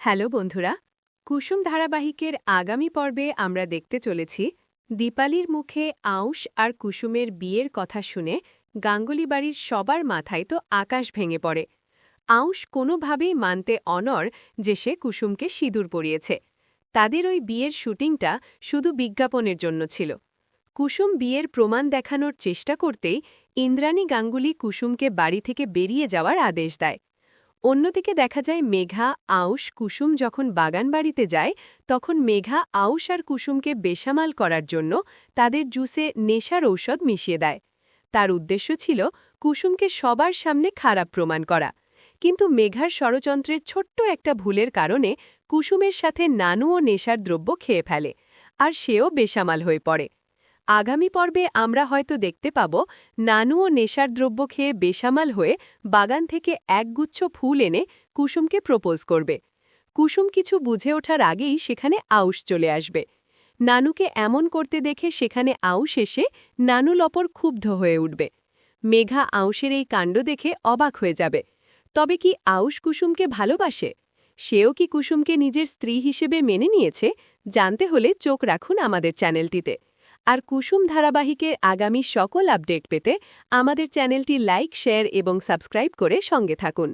Hello বন্ধুরা, কুসুম ধারাবাহিকের আগামী পর্বে আমরা দেখতে চলেছি দীপালির মুখে আউশ আর কুসুমের বিয়ের কথা শুনে গাঙ্গুলি বাড়ির সবার মাথায় তো আকাশ ভেঙে পড়ে। আউশ কোনোভাবেই মানতে অনড় যে সে কুসুমকে সিঁদুর পরিয়েছে। তাদের ওই বিয়ের শুটিংটা শুধু বিজ্ঞাপনের জন্য ছিল। কুসুম বিয়ের প্রমাণ দেখানোর চেষ্টা করতেই ইন্দ্রাণী গাঙ্গুলি কুসুমকে বাড়ি থেকে বেরিয়ে যাওয়ার আদেশ দেয়। অন্যদিকে দেখা যায় মেঘা, আউশ, কুসুম যখন বাগান বাড়িতে যায় তখন মেঘা আউশ আর কুসুমকে বেসামাল করার জন্য তাদের জুসে নেশার ঔষধ মিশিয়ে দেয়। তার উদ্দেশ্য ছিল কুসুমকে সবার সামনে খারাপ প্রমাণ করা। কিন্তু মেঘার ষড়যন্ত্রের ছোট্ট একটা ভুলের কারণে কুসুমের সাথে নানুও নেশার দ্রব্য খেয়ে ফেলে, আর সেও বেসামাল হয়ে পড়ে। আগামী পর্বে আমরা হয়তো দেখতে পাব নানুও নেশার দ্রব্য খেয়ে বেসামাল হয়ে বাগান থেকে একগুচ্ছ ফুল এনে কুসুমকে প্রপোজ করবে। কুসুম কিছু বুঝে ওঠার আগেই সেখানে আউশ চলে আসবে। নানুকে এমন করতে দেখে সেখানে আউশ এসে নানুর অপর ক্ষুব্ধ হয়ে উঠবে। মেঘা আউশের এই কাণ্ড দেখে অবাক হয়ে যাবে। তবে কি আউশ কুসুমকে ভালোবাসে? সেও কি কুসুমকে নিজের স্ত্রী হিসেবে মেনে নিয়েছে? জানতে হলে চোখ রাখুন আমাদের চ্যানেলটিতে। আর কুসুম ধারাবাহিকের আগামী সকল আপডেট পেতে আমাদের চ্যানেলটি লাইক, শেয়ার এবং সাবস্ক্রাইব করে সঙ্গে থাকুন।